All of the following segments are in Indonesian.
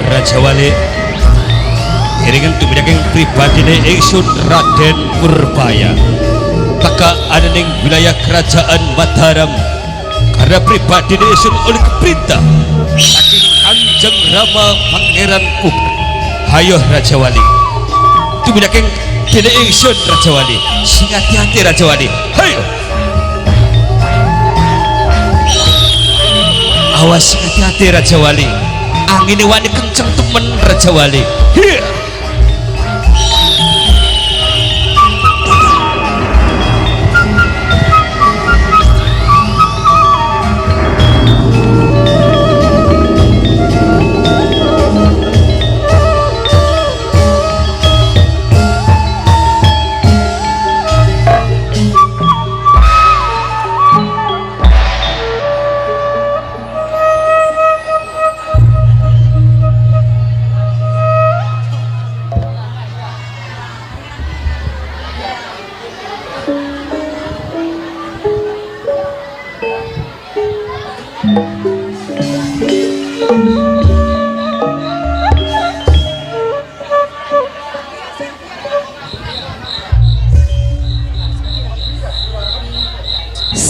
Raja Wali iringan tumidaking pribadine ingsun Raden Purbaya maka ada ning wilayah kerajaan Mataram karena pribadine ingsun oleh perintah saking Kanjeng Rama Pangeran Puber. Hayo Raja Wali tumidaking dene ingsun Raja Wali sing hati-hati Raja Wali. Hayo awas hati-hati Raja Wali angin wani kenceng temen Raja Wali. Hiya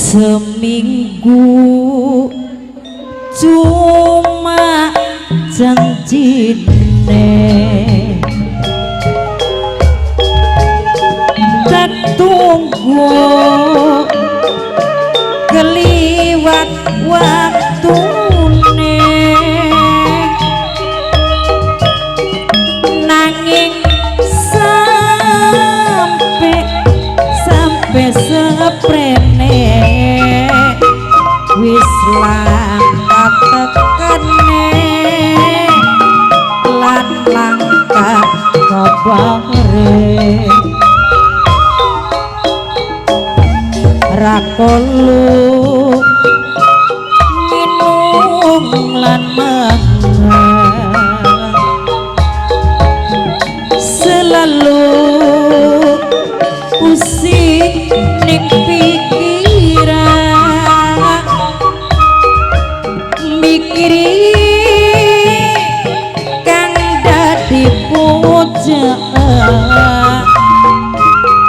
seminggu cuma janjine tak tunggu keliwat waktune nanging sampai seprene wis langkah tekene lan langkah kabare rakolu minum lan mangan selalu pusing ning pikiran mikiri kang dadi pujaan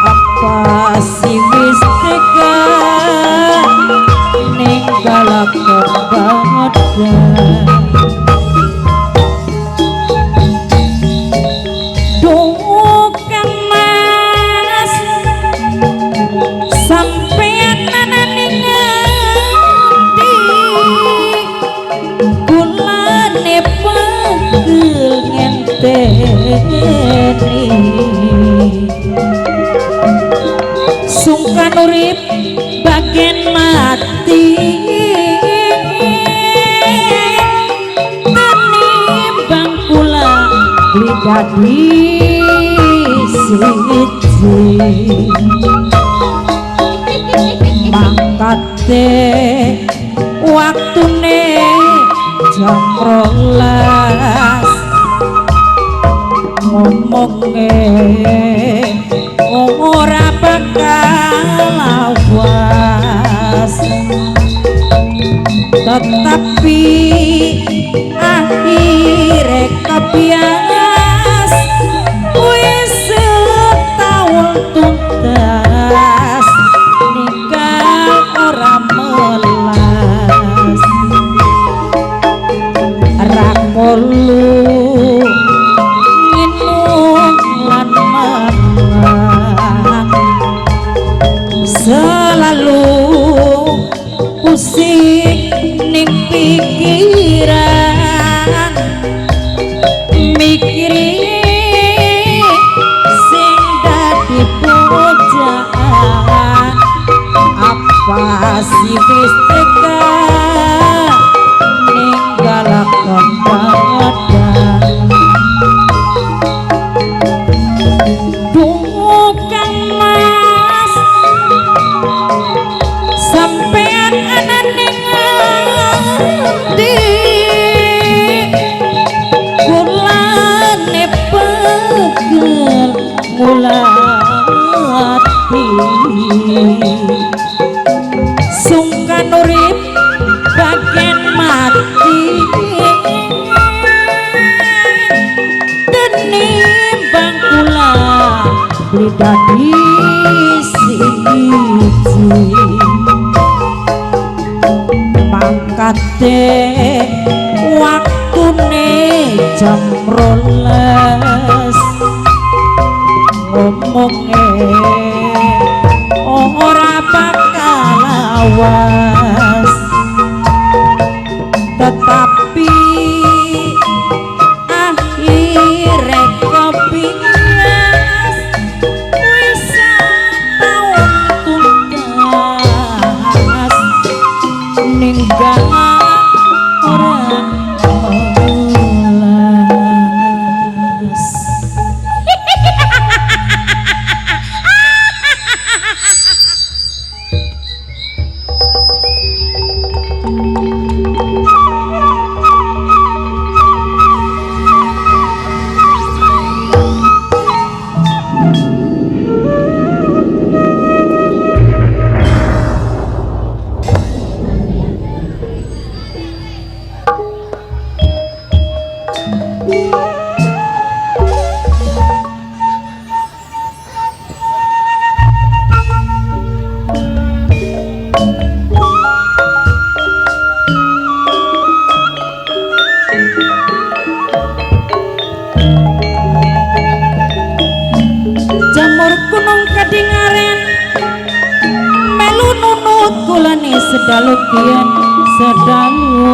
apa si wis tega ninggalaken badan dukan mas sampean ning ngendi kulane pegel ngenteni sungkan urip bagian mati tenimbang pula dadi siji mangkate waktune jam 12 ngomonge ora bakal awas tetapi akhire kebias wis setahun tuntas nikah ora melas rakolu minum lan mangan selalu pusing ning pikiran mikiri sing dadi pujaan apa si wis tega ninggalaken badan bukan mas sampean ana ning ngendi kulane pegel mulati sungkan urip dadi siji mangkate waktune jam 12 ngomonge ora bakal awas tetapi akhire kepingas wis taun tuntas ninggal ora olas. Jamur gunung kadingaren melu nunut kulane sedalu kian sedalu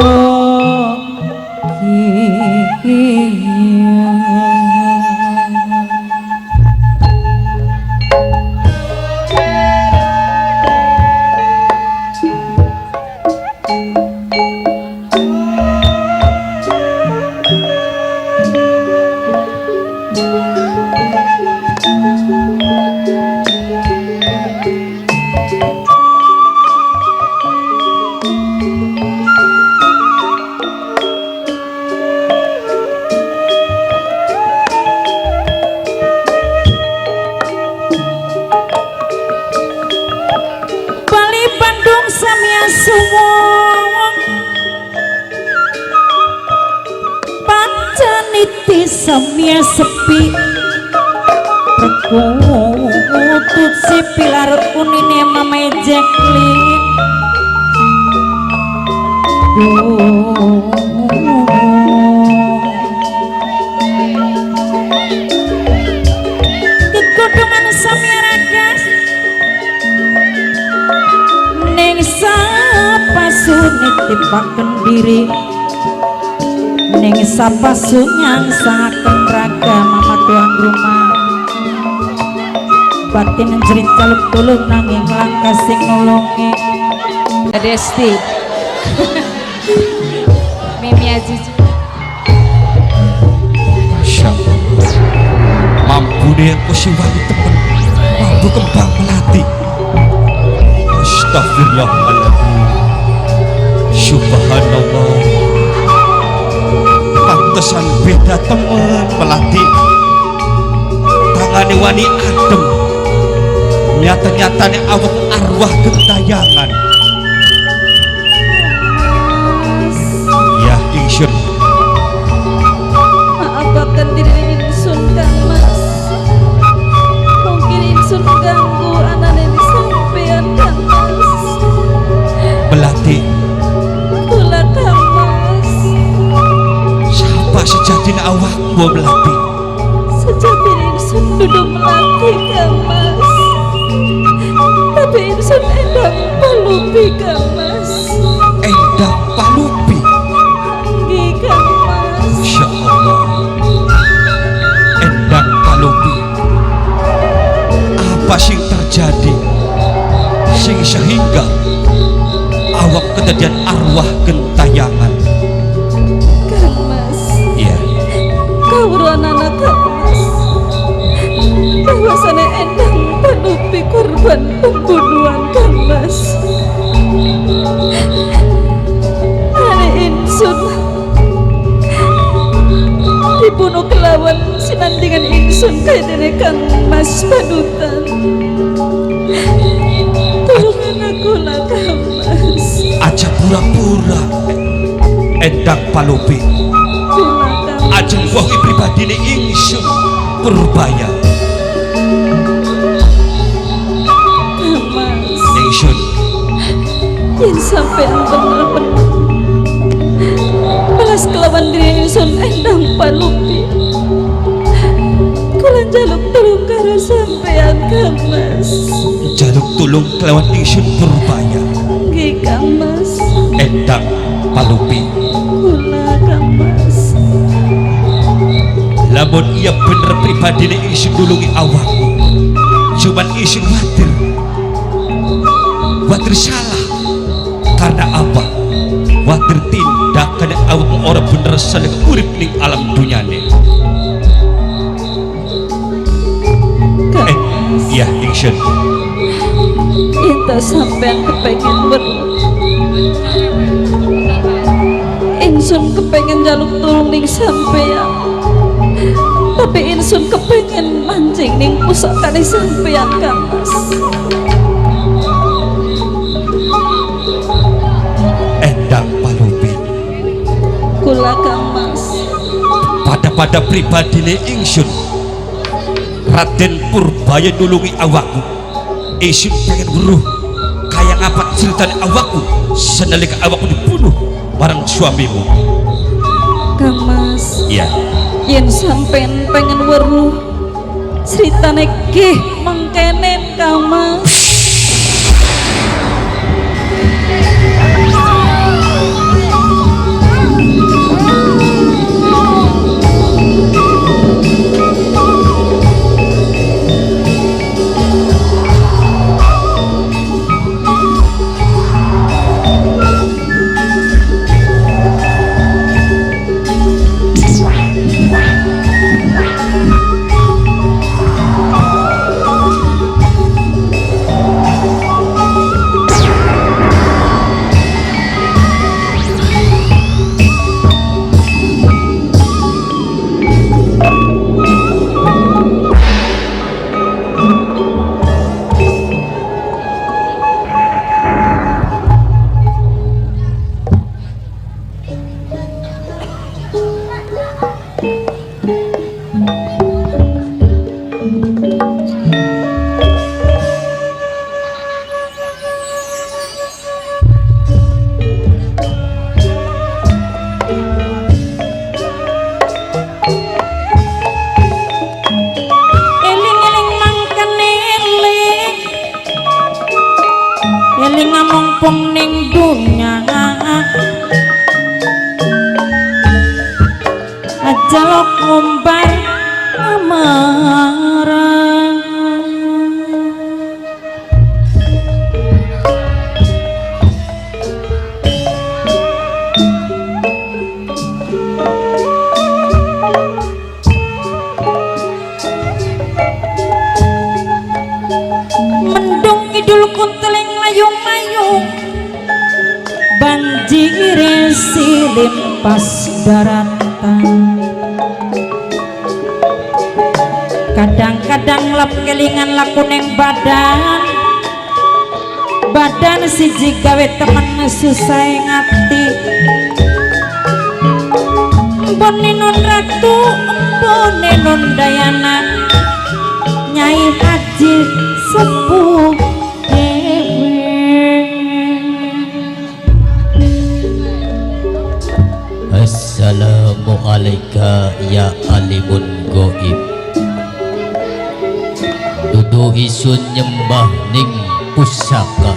Bali Bandung samya suwung pancaniti samya sepi perkutut si pilar kunine mamejekli kegodongan samya ragas ning sapasune tibaken diri ning sapasunyang sangaken raga mama tuan rumah batin jerit kalup tulung nanging langkah sing nolongi Desti Mimi Aziz Masya Allah mampu deh kusiwani temen mampu kembang melati. Astagfirullahaladzim Subhanallah pantesan beda temen melati tangane wani adem nyata-nyatanya awak arwah gentayangan ya ingsun maafakan diri ingsun Kang Mas mungkin ingsun ganggu anane disampean Kang Mas melati kula Kang Mas siapa sejatinya awakmu melati sejati ingsun dudu melati Kang Mas tapi ingsun endang palupi Kang Mas endang palupi nggih Kang Mas Masya Allah endang palupi apa sing terjadi sing sehingga awak kedadian arwah gentayangan Kang Mas iya kawruanana Kang Mas bahwasane endang palupi korban pembunuhan Kang Mas hari ingsun dibunuh kelawan sinandingan ingsun kaidene Kang Mas panutan tulungan aku lah Kang Mas aja pura-pura endang palupi kula Kang aja wahi pribadi ini ingsun Purbaya yen sampean bener-bener balas kelawan diri ingsun Endang Palupi. Kula njaluk tulung karo sampean Kang Mas. Jaluk tulung kelawan ingsun Purbaya. Nggih Kang Mas. Endang Palupi. Kula Kang Mas. Lamun iya bener pribadi ini ingsun dulungi awakmu, cuman ingsun watir salah. Karena apa? Watir tindakan awakmu orang bener saling urip ning alam dunia nih. Iya ingsun. Inta sampean kepengen ingsun kepengen jaluk tulung ning sampean. Tapi ingsun kepengen mancing ning pusakane sampean Kang Mas. Endang Palupi. Kula Kang Mas. Pada pribadi ini ingsun Raden Purbaya nulungi awakku. Ingsun pengen weruh kayak apa ceritanya awakku senalika awakku dibunuh bareng suamimu. Kang Mas. Iya. Yen sampean pengen weruh ceritane nggih mengkene Kang Mas. Jaluk ngumbar amarah. Mendung kidul kunteling layung-layung, banjir silimpas daratan. Kadang-kadang lap kelingan lakuning badan siji gawe temen susah ngati. Mpone non ratu, mpone non dayana, Nyai Haji sepuh dewe. Assalamualaikum ya alimun goib. Dudu isun nyembah ning pusaka,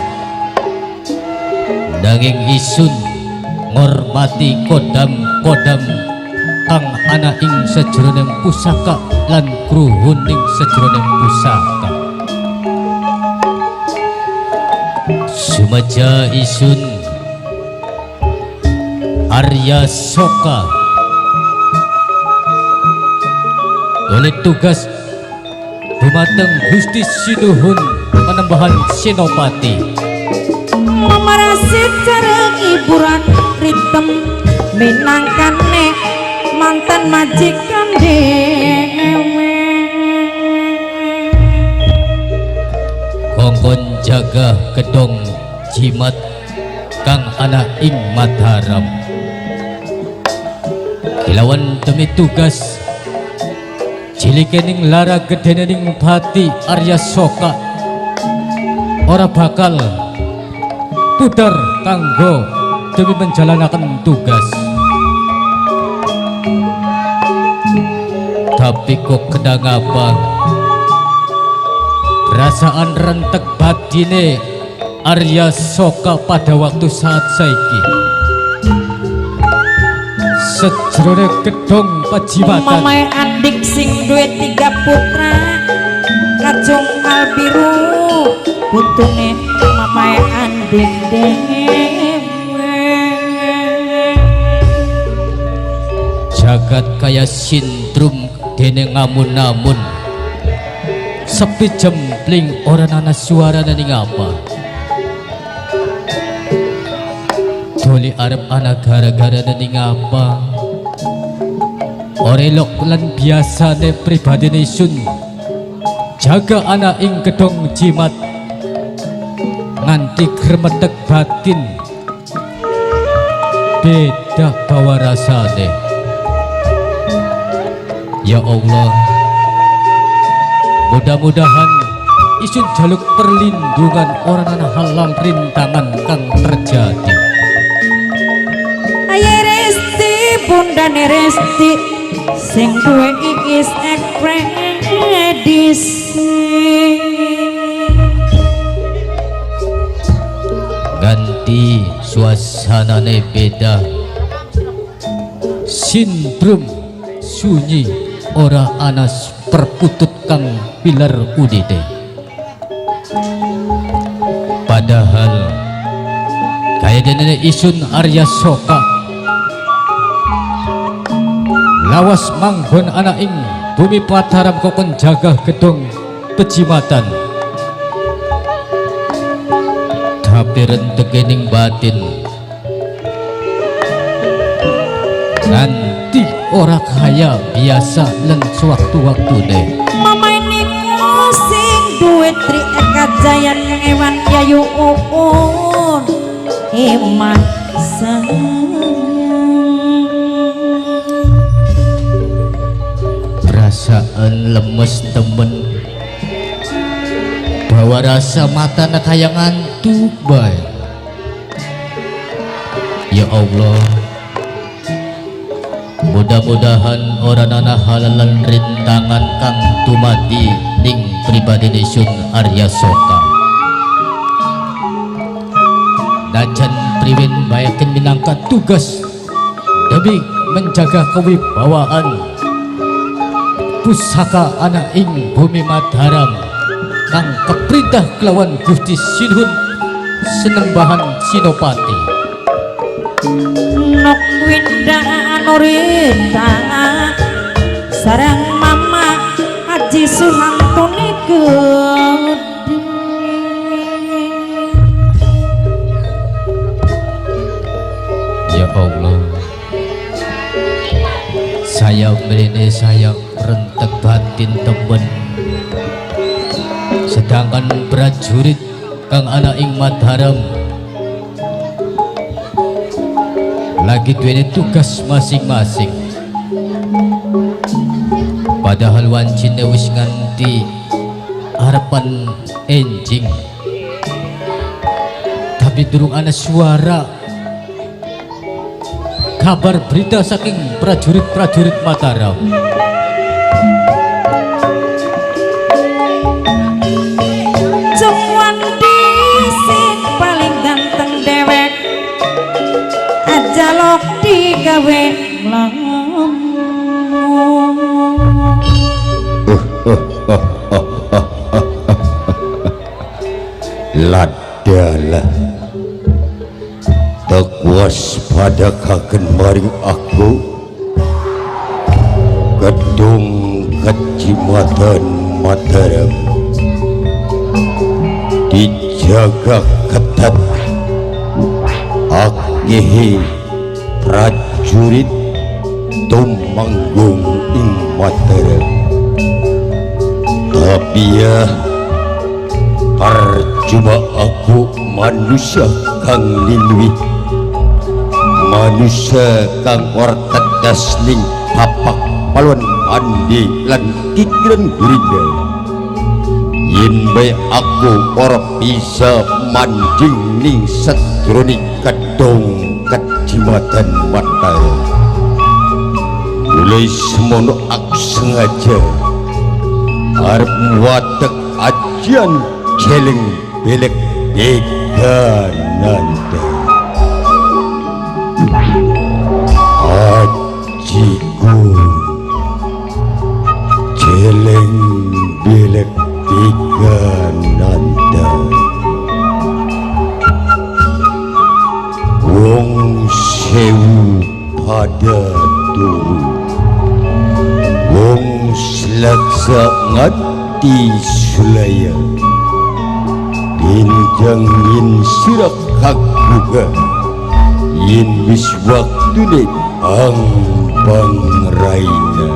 nanging isun ngormati kodam-kodam kang ana ing sajroning pusaka lan kruhun ing sajroning pusaka. Sumaja isun Arya Soka oleh tugas dumateng Gusti Sinuhun Panembahan Senopati memarasi cara hiburan ritem minangkane mantan majikan dewe. kongkon jaga gedong jimat kang ana ing Mataram. Kilawan demi tugas cilikening lara gedening pati Arya Soka ora bakal pudar kanggo demi menjalankan tugas. Tapi kok kedang apa? Perasaan rentek batine Arya Soka pada waktu saat saiki. Sejrone gedung pejibatan mamae adik sing duwe 3 putra kacung albiru putune mamae adik dewe jagat kaya sindrom dene ngamun-namun sepi jempling orang ana suara ning apa doli arep ana gara-gara ning apa orelok lan biasane pribadine sun jaga ana ing gedong jimat nganti gremetek batin beda bawa rasane. Ya Allah, mudah-mudahan isun jaluk perlindungan orang ana halang rintangan kang terjadi. aye resti bundane resti sing duwe ikis ekspedisi Ganti suasanane beda, sindrom sunyi ora anas perputut kang pilar udite. Padahal kaya dene isun Arya Soka lawas manggon ana ing bumi Mataram kokon jaga gedung pejimatan. Tapi rentekening batin nanti ora kaya biasa lan sewaktu-waktu deh. mamae niku sing duwe tri ekajayan ewan yayu upun iman Perasaan lemes temen bawa rasa mata nak kaya ngantuk bay. Ya Allah, mudah-mudahan orang anak halalan rintangan kang tumati ning pribadi nisun Arya Soka. Najan priwin bayakin minangka tugas demi menjaga kewibawaan pusaka anak ing bumi Mataram kang keperintah kelawan Gusti Sinuhun Senembahan Sinopati. nok winda anurita sareng mama Haji Suhantuni gede Ya Allah, saya melini saya rentek batin temen, sedangkan prajurit kang ana ing Mataram lagi duweni tugas masing-masing. Padahal wancine wis nganti harapan enjing, tapi durung ana suara kabar berita saking prajurit-prajurit Mataram. cuman sing paling ganteng dewek aja lok digawe lamun ladalah tekwas pada kaken maring aku gedung kejimatan Mataram dijaga ketat akihi prajurit tumanggung ing Mataram. Tapi ya percuma aku manusia kang linwi, manusia kang ora tedas ning papak paluan pandi lan kikiran gurinda yen bae aku ora bisa manjing ning sajroning kedong kecimatan mata. Mulai semono aku sengaja arep watek ajian celeng belek degananda. Ajiku celeng belek degananda. Wong sewu pada turu, wong selaksa ngati sulaya, injangin sirak kaguga, yen wis waktune ambang raina.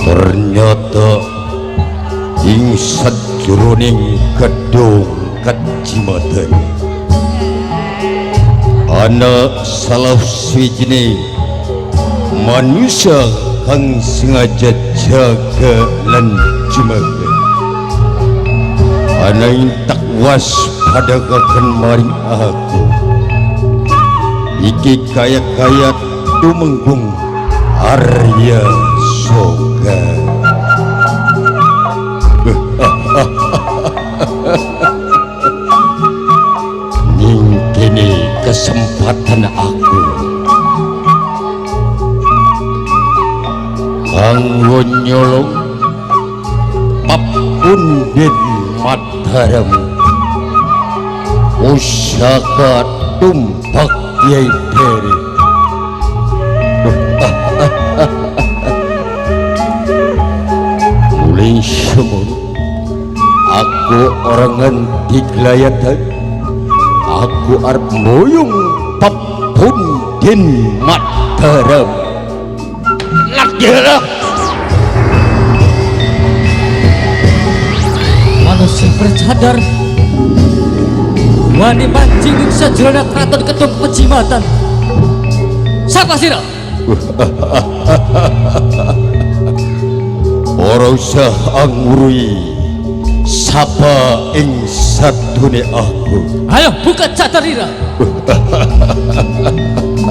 Ternyata ing sajroning gedung kecimatan ana salah swijine manusia kang sengaja jaga lan jumaga. Ana intak waspadakaken maring aku. Iki kaya-kaya tumenggung Arya Soga. Ning kene kesempatan aku kanggo nyolong Papundhen Mataram Pusaka Tumpak Kyai Peri. Mulai semua aku orang nganti gelayatan, aku arep moyong Papundhen Mataram. Lakira manusia bercadar wani mancing di sajrona keraton Kedung Kecimatan. Siapa sira? ora usah angurui sapa ing sadune aku. Ayo buka cadar ira.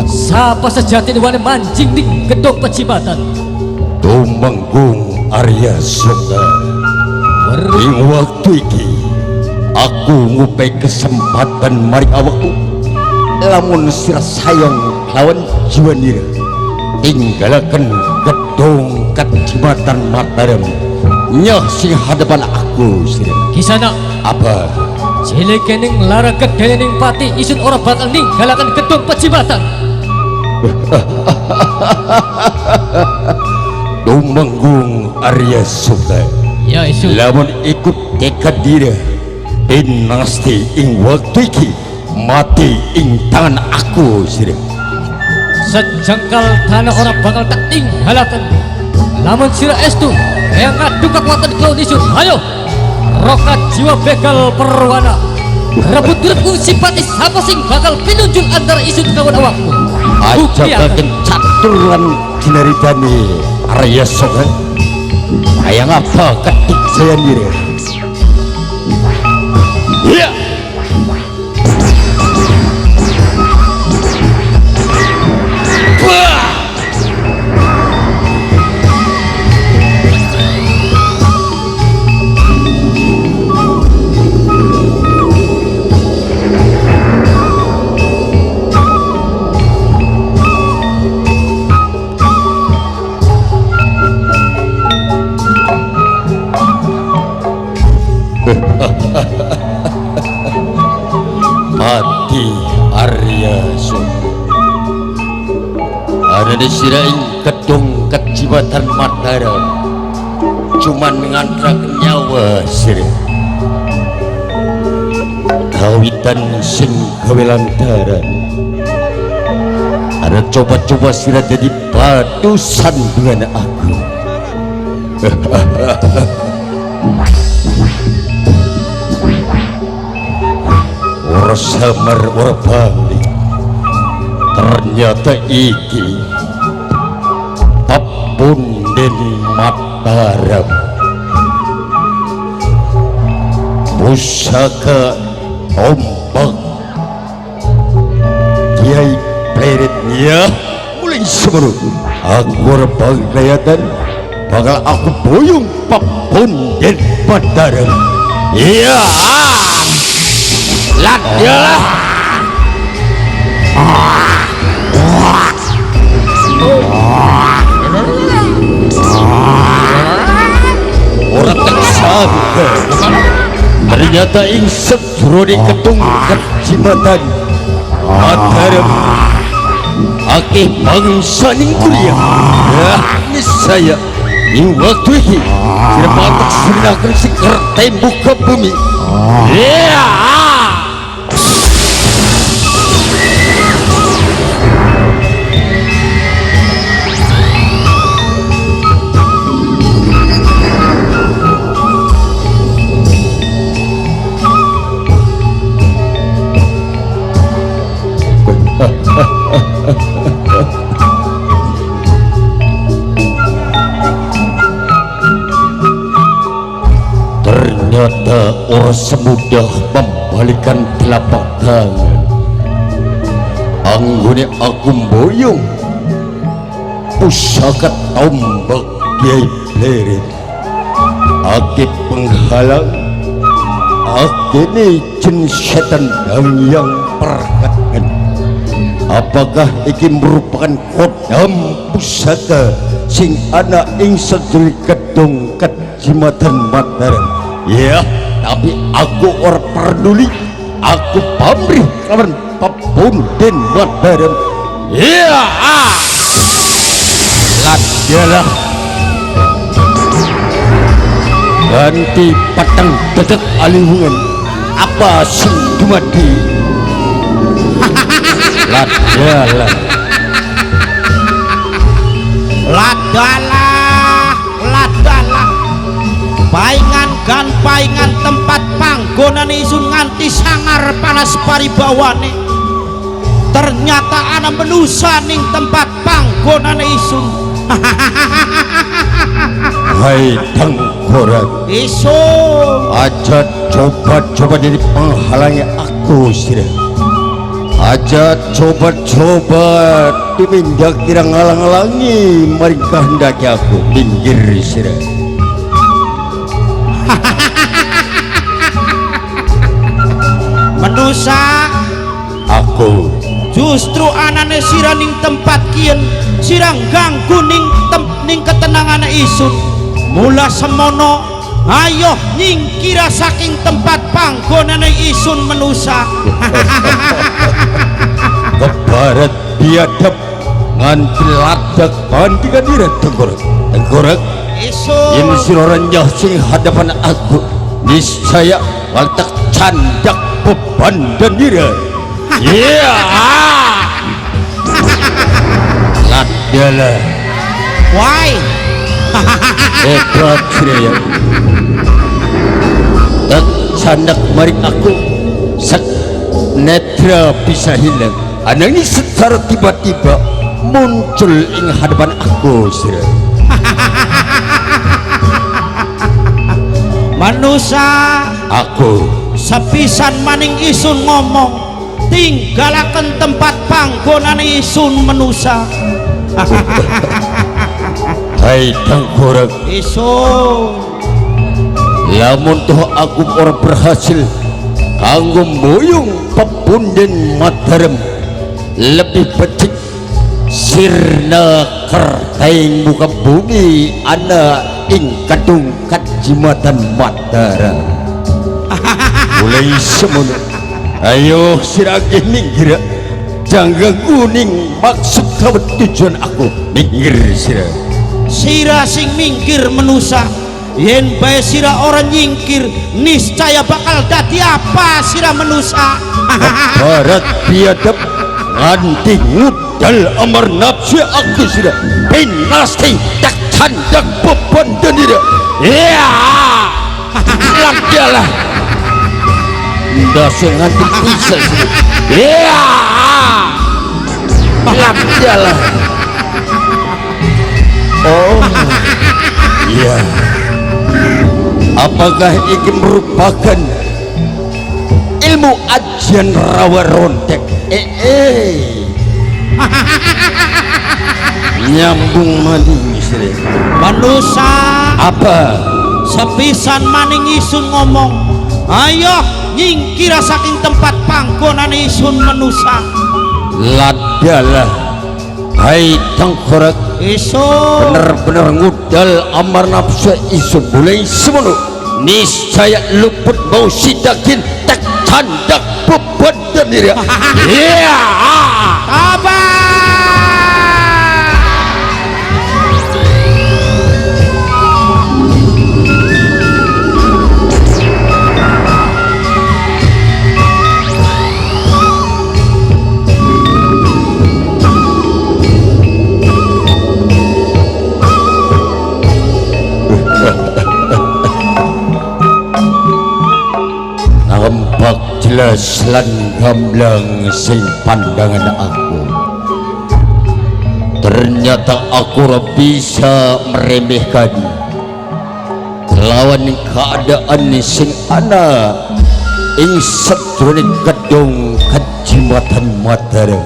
Siapa sejati wani mancing di Kedung Kecimatan? Tumenggung Arya Soga. Ing waktu iki aku ngupai kesempatan mari awakku, lamun sira sayang lawan jiwa nira, tinggalaken Gedung Kecimatan Mataram. Nyah sing hadapan aku sira. Kisana Apa? cilik kening lara kedelening pati isun ora bakal ninggalaken Gedung Kecimatan. Tumenggung Arya Soga. Ya isun Lamun ikut tekad dira, dinasti ing waktu iki mati ing tangan aku sira. sejengkal tanah orang bakal tak tinggalaken. Lamun sira estu yang ngadu kekuatan kelawan isun. Ayo rokat jiwa begal perwana, rebut-rebut simpati siapa sing bakal pinunjul antara isun kawan awakku. Aja bagian catur lan dinaridani Arya Soga. Ayang apa ketik saya nira. Iya. Nada siraing kedung kejibatan Mataram cuman ngantrak nyawa sira kawitan sing gawe lantaran ada coba-coba sira jadi batu sandungan aku. Ora samar ora balik ternyata iki Papunden Mataram pusaka ombak Kiai Pleretnya mulai sebelum aku berpagayatan bakal aku boyong Papunden Mataram. Iya ladyalah orang tak sangka ternyata insek juroni ketung kejimatan Mataram akeh bangsa ning kuliah ya niscaya ing waktu ini tidak patut serinakan si tembok ke bumi. Ya ternyata orang semudah membalikkan telapak tangan anggone aku boyong pusaka tombak Kiai Pleret akeh penghalang akene jin setan yang perkakan. Apakah iki merupakan kodam pusaka sing ana ing sedulur kedung kejimatan Mataram? Ya, tapi aku ora peduli. Aku pamrih kawan Papunden Mataram. Ya, ladyalah ganti patang detek alihungan apa sing dumadi. Ladalah paingan gan paingan tempat panggonan isun nganti sangar panas paribawane ternyata ana menusa ning tempat panggonan isun. hai tengkorak isun aja coba-coba jadi penghalangi aku sira aja coba-coba diminjak tidak ngalang-alangi mereka hendaki aku minggir sira. menusa aku justru anane sira ning tempat kian sirang ganggu ning ketenangan isun mula semono ayo nyingkira saking tempat panggonan isun menusa. ke barat biadab nganti ladak bandingan diri tengkorak isun ini sirorannya sing hadapan aku niscaya waltak candak beban dan diri. Iya ladyalah why hebat siraya tak candak marik aku set netra bisa hilang anang ini secara tiba-tiba muncul ing hadapan aku siraya. manusa aku sepisan maning isun ngomong tinggalaken tempat panggonan isun menusa. hai tengkorak isun lamun toh aku ora berhasil kanggo moyong Papunden Mataram lebih becik sirna kertaing muka bumi ana ing kadung kejimatan Mataram. mulai semono ayo sirage minggir jangga kuning maksud kau tujuan aku minggir sira. Sira sing minggir menusa, yen bae sira orang nyingkir niscaya bakal dadi apa sira menusa. Barat biadab nganti ngudal amar nafsu aku sira pinasti tak candak beban dendira. Ya lakyalah dasar nganti bisa sira. Ya lakyalah. Oh iya, apakah ini merupakan ilmu ajian rawa rontek? Nyambung maning istri Manusa apa sepisan maning isun ngomong, ayo nyingkira saking tempat panggonan isun menusa. ladalah hai tangkorak Isun bener-bener ngudal amar nafsu isu boleh semono niscaya luput bau sidakin tak candak beban dan diri. Iya apa nampak jelas lan gamblang sing pandangan aku. Ternyata aku bisa meremehkan lawan keadaan sing ana ing sedurunge gedung Kecamatan Mataram.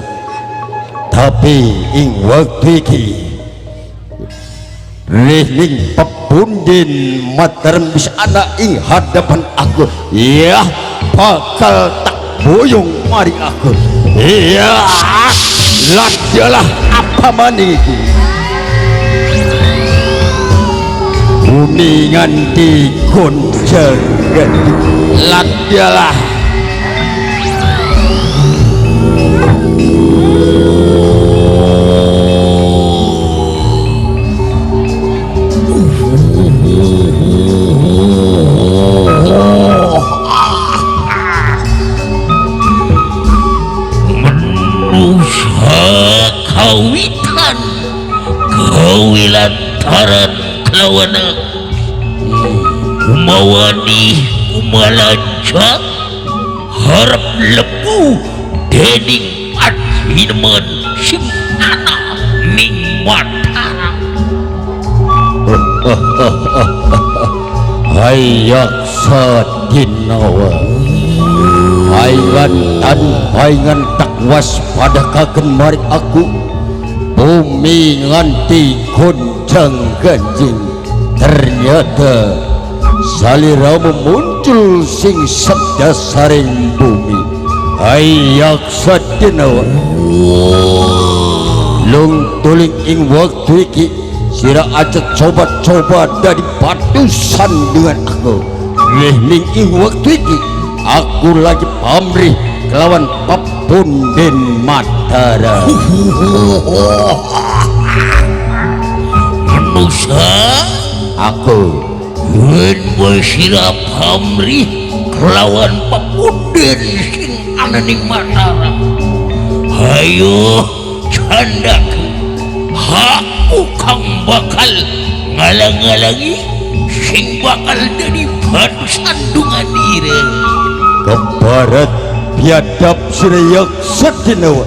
Tapi ing waktu iki Rehling pepundin Mataram bisa ana ing hadapan aku. Ya bakal tak boyong mari aku. Iya ladalah apa maning iki bumi nganti gonjang ladalah kawitan kawilantaran kelawana kumawani kumalaja harap lepu dening adhinemen sing ana ning Mataram. hayak sadinawa haingan haingan tak waspada kagen mari aku bumi nganti gonjang ganjing. Ternyata saliramu muncul sing sedasaring bumi. Hayak sadinawa lung tuling ing waktu iki sira aja coba-coba dari patusan dengan aku. Rehling ing waktu iki aku lagi pamrih kelawan pepundin Mataram. Manusia Aku yen boy sira pamrih kelawan pepundin sing ana ning Mataram, hayo candaku aku kang bakal ngalang-alangi sing bakal jadi batu sandungan diri. ke barat biadab sira yak sadinawa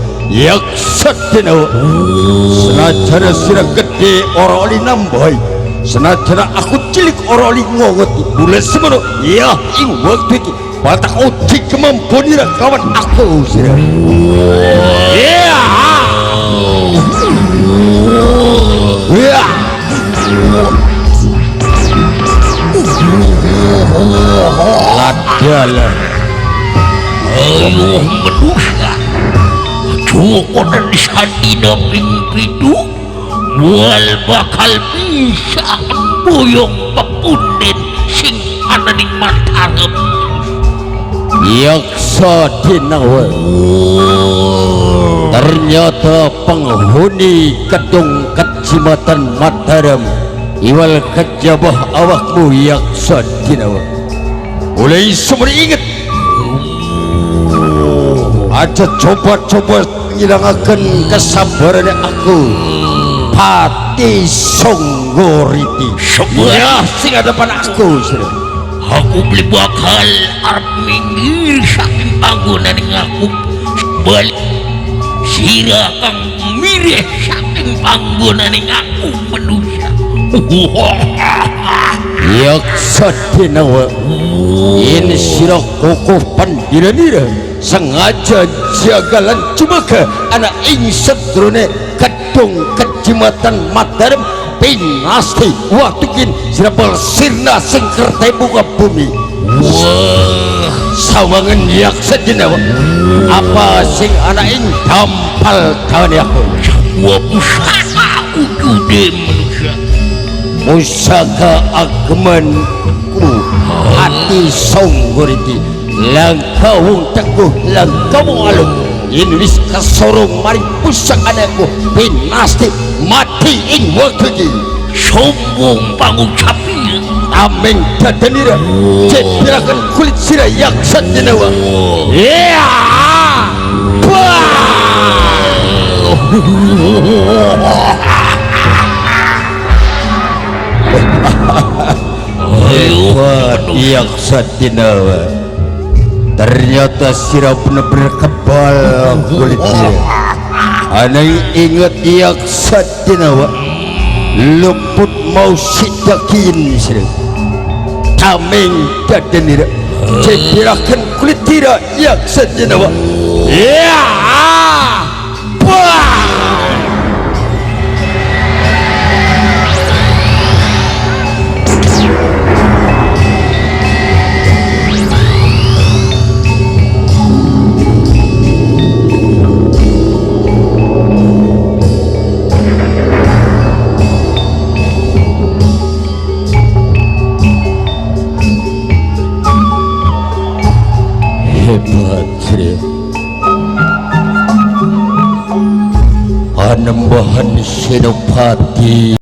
senajan sira gede ora oli nambahi senajan aku cilik ora oli ngongoti bulan semono ya ing waktu iki batak odi kemampuan ira kawan aku sira. Ya ya ladalah ayo manusia cukup dan sadina pingpidu mual bakal bisa boyong pepundin sing ana ning Mataram. yak sadinawa Ternyata penghuni Kedung Kecamatan Mataram iwal kejabah awakmu yaksa dinawa. Mulai semua ingat aja coba-coba ngilangaken kesabaran aku Pati Songgoriti ya sing depan aku sudah. Aku beli bakal arep minggir saking panggonan aku balik sira kang mireh saking panggonan aku manusia. Yaksa dinawa ini sira kokoh pandira-dira sengaja jagalan cumaka anak ing sedrone Kedung Kecamatan Mataram pinasti waktukin sirapal sirna sing kertai buka bumi. Wah, sawangan yaksa dinawa apa sing anak ing dampal tawani aku wah pusaka ujude manusia. Pusaka agemanku Pati Songgoriti langkawung teguh langkawung alung inwis kasorong mari pusaka anakku pinasti mati ing waktu ini Sombong bangun capi tameng dadanira cederakan kulit sira yaksa dinawa. Ya hebat yaksa dinawa. Ternyata sira bener-bener kebal kulitnya. Aneh ingat yaksa dinawa luput mau sidakin sira tameng dadanira cederakan kulit tira yaksa dinawa. Ya hebat sih Panembahan Senopati